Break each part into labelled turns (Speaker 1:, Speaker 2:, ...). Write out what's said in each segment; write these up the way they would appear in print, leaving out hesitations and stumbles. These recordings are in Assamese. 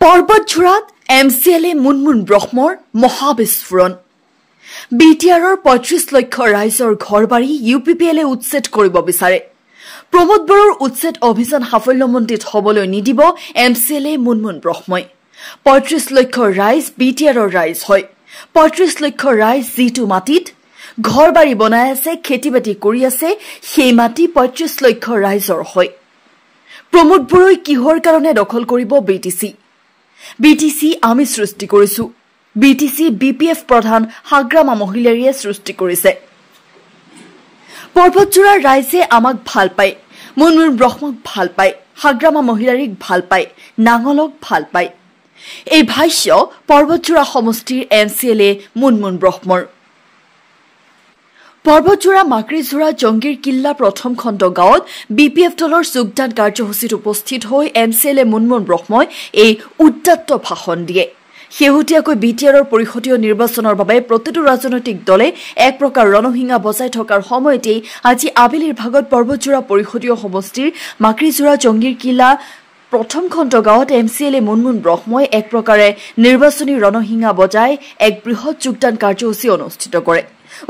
Speaker 1: পৰ্বতঝোৰাত MCLA মুনমুন ব্ৰহ্মৰ মহাবিস্ফোৰণ BTRৰ 35 লক্ষ ৰাইজৰ ঘৰবাৰী UPPLে উচ্ছেদ কৰিব বিচাৰে প্ৰমোদ বৰৰ উচ্ছেদ অভিযান সাফল্যমণ্ডিত হ'বলৈ নিদিব MCLA মুনমুন ব্ৰহ্মই 35 লক্ষ ৰাইজ BTRৰ ৰাইজ হয় 35 লক্ষ ৰাইজ জিটু মাটিত ঘৰবাৰী বনাই আছে খেতিবাতি কৰি আছে সেই মাটি 35 লক্ষ ৰাইজৰ হয় প্ৰমোদ বৰই কিহৰ কাৰণে দখল কৰিব BTC আমি সৃষ্টি কৰিছো BTC BPF প্ৰধান হাগ্ৰামা মহিলাৰীয়ে সৃষ্টি কৰিছে পৰ্বতজোৰাৰ ৰাইজে আমাক ভাল পায় মুনমুন ব্ৰহ্মক ভাল পায় হাগ্ৰামা মহিলাৰীক ভাল পায় নাঙলক ভাল পায় এই ভাষ্য পৰ্বতজোৰা সমষ্টিৰ MCLA মুনমুন ব্ৰহ্মৰ পৰ্বতজোৰা মাকৰিজোৰা জংগীৰ কিল্লা প্ৰথম খণ্ড গাঁৱত BPF দলৰ যোগদান কাৰ্যসূচীত উপস্থিত হৈ MCLA মুনমুন ব্ৰহ্মই এই উদ্যত্ত ভাষণ দিয়ে শেহতীয়াকৈ BTRৰ পৰিষদীয় নিৰ্বাচনৰ বাবে প্ৰতিটো ৰাজনৈতিক দলে এক প্ৰকাৰ ৰণহিঙা বজাই থকাৰ সময়তেই আজি আবেলিৰ ভাগত পৰ্বতজোৰা পৰিষদীয় সমষ্টিৰ মাকৰিজোৰা জংগীৰ কিল্লা প্ৰথম খণ্ড গাঁৱত MCLA মুনমুন ব্ৰহ্মই এক প্ৰকাৰে নিৰ্বাচনী ৰণহিঙা বজাই এক বৃহৎ যোগদান কাৰ্যসূচী অনুষ্ঠিত কৰে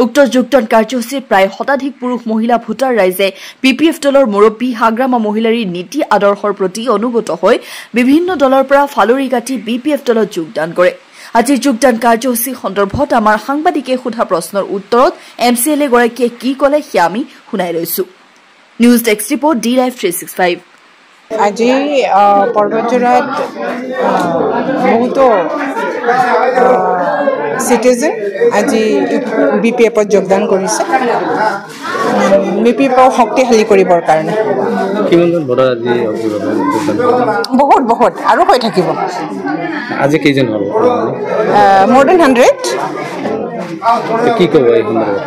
Speaker 1: উক্ত যোগদান কাৰ্যসূচীত প্ৰায় শতাধিক পুৰুষ মহিলা ভোটাৰ ৰাইজে BPF দলৰ মুৰব্বী হাগ্ৰামা মহিলাৰীৰ নীতি আদৰ্শৰ প্ৰতি অনুগত হৈ বিভিন্ন দলৰ পৰা ফালৰি কাটি BPF দলত যোগদান কৰে আজিৰ যোগদান কাৰ্যসূচী সন্দৰ্ভত আমাৰ সাংবাদিকে সোধা প্ৰশ্নৰ উত্তৰত MCLA গৰাকীয়ে কি ক'লে সেয়া আমি শুনাই লৈছো নিউজ ডেস্ক ৰিপৰ্ট D-Live 365
Speaker 2: আজি পৰ্বতজোৰাত বহুতো সিটিজেন আজি BPFত যোগদান কৰিছে BPFক শক্তিশালী কৰিবৰ কাৰণে
Speaker 3: কিমানজন ভোটাৰ আজি
Speaker 2: বহুত আৰু হৈ থাকিব
Speaker 3: আজি কেইজন হ'ল
Speaker 2: more than 100
Speaker 3: কি ক'ব এই সন্দৰ্ভত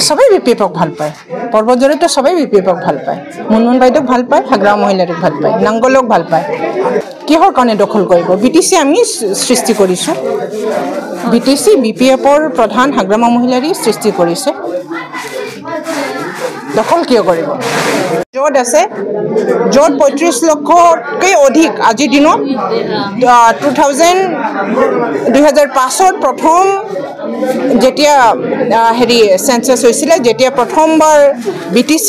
Speaker 2: সবাই BPFক ভাল পায় পৰ্বতজোৰাটো সবাই BPFক ভাল পায় মুনমুন বাইদেউক ভাল পায় হাগ্ৰামা মহিলাৰীক ভাল পায় নাংগলক ভাল পায় কিহৰ কাৰণে দখল কৰিব BTC আমি সৃষ্টি কৰিছো BTC BPFৰ প্ৰধান হাগ্ৰামা মহিলাৰী সৃষ্টি কৰিছে দখল কিয় কৰিব য'ত আছে য'ত 35 লক্ষতকৈ অধিক আজিৰ দিনত 2005ত প্ৰথম যেতিয়া সেন্সাস হৈছিলে যেতিয়া প্ৰথমবাৰ BTC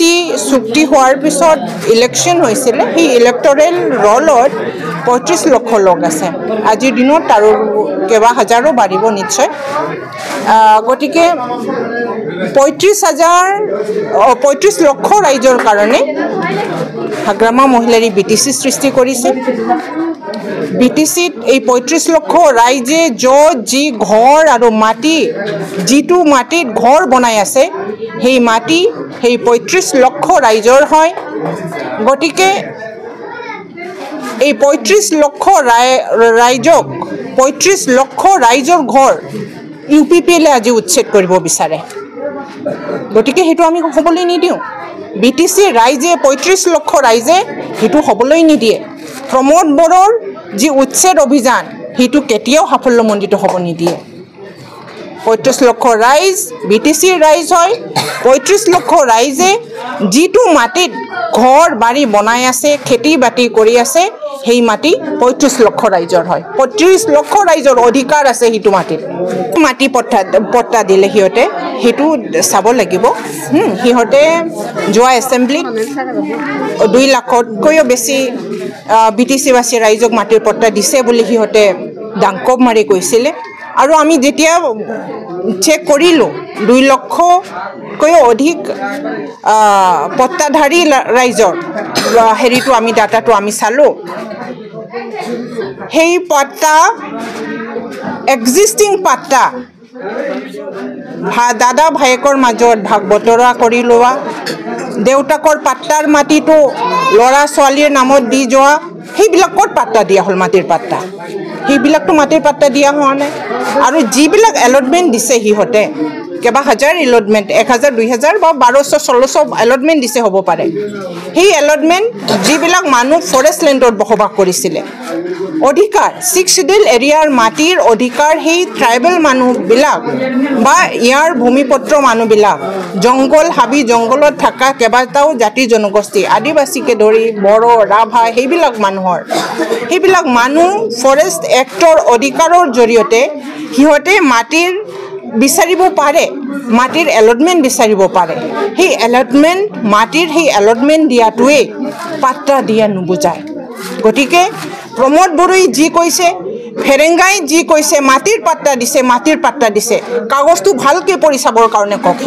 Speaker 2: চুক্তি হোৱাৰ পিছত ইলেকশ্যন হৈছিলে সেই ইলেক্টৰেল ৰলত 35 লক্ষ লোক আছে আজিৰ দিনত আৰু কেইবা হাজাৰো বাঢ়িব নিশ্চয় গতিকে 35 লক্ষ ৰাইজৰ কাৰণে হাগ্ৰামা মহিলাৰী BTC সৃষ্টি কৰিছে BTCত এই 35 লক্ষ ৰাইজে যি ঘৰ আৰু মাটি যিটো মাটিত ঘৰ বনাই আছে সেই মাটি সেই 35 লক্ষ ৰাইজৰ হয় গতিকে এই 35 লক্ষ ৰাইজক 35 লক্ষ ৰাইজৰ ঘৰ UPPLে আজি উচ্ছেদ কৰিব বিচাৰে গতিকে হেতু আমি হ'বলৈ নিদিও BTC ৰাইজে 35 লক্ষ ৰাইজে হেতু হ'বলৈ নিদিয়ে প্ৰমোদ বৰৰ যি উচ্ছেদ অভিযান হেতু কেতিয়াও সাফল্যমণ্ডিত হ'ব নিদিয়ে 35 লক্ষ ৰাইজ BTC ৰাইজ হয় 35 লক্ষ ৰাইজে যিটো মাটিত ঘৰ বাৰী বনাই আছে খেতি বাতি কৰি আছে সেই মাটি 35 লক্ষ ৰাইজৰ হয় 35 লক্ষ ৰাইজৰ অধিকাৰ আছে হেতু মাটি পট্টা দিলে হিয়তে হেতু চাব লাগিব হিহতে যোৱা এছেম্বলিত 2 লাখতকৈও বেছি BTC বাসী ৰাইজক মাটিৰ পট্টা দিছে বুলি হিহতে ডাংকব মাৰি কৈছিলে আৰু আমি যেতিয়া চেক কৰিলো 2 লক্ষতকৈও অধিক পট্টাধাৰী ৰাইজৰ হেৰিটো আমি ডাটাটো আমি চালো সেই পট্টা এক্সিষ্টিং পট্টা দাদা ভায়েকৰ মাজত ভাগ বতৰা কৰি লোৱা দেউতাকৰ পাট্টাৰ মাটিটো ল'ৰা ছোৱালীৰ নামত দি যোৱা সেইবিলাকত পাট্টা দিয়া হ'ল মাটিৰ পাট্টা সেইবিলাকতো মাটিৰ পাট্টা দিয়া হোৱা নাই আৰু যিবিলাক এলটমেণ্ট দিছে সিহঁতে কেইবা হাজাৰ এলটমেণ্ট 1000 2000 বা 1200 1600 এলটমেণ্ট দিছে হ'ব পাৰে সেই এলটমেণ্ট যিবিলাক মানুহ ফৰেষ্ট লেণ্ডত বসবাস কৰিছিলে অধিকাৰ 6 শিডিউল এৰিয়াৰ মাটিৰ অধিকাৰ সেই ট্ৰাইবেল মানুহবিলাক বা ইয়াৰ ভূমিপত্ৰ মানুহবিলাক জংগল হাবি জংগলত থকা কেইবাটাও জাতি জনগোষ্ঠী আদিবাসীকে ধৰি বড়ো ৰাভা সেইবিলাক মানুহ ফৰেষ্ট এক্টৰ অধিকাৰৰ জৰিয়তে সিহঁতে মাটিৰ বিচাৰিব পাৰে মাটিৰ এলটমেণ্ট বিচাৰিব পাৰে সেই এলটমেণ্ট মাটিৰ সেই এলটমেণ্ট দিয়াটোৱে পাত্তা দিয়া নুবুজায় গতিকে প্ৰমোদ বড়োই যি কৈছে ফেৰেংগাই যি কৈছে মাটিৰ পাত্তা দিছে কাগজটো ভালকৈ পঢ়ি চাবৰ কাৰণে কওক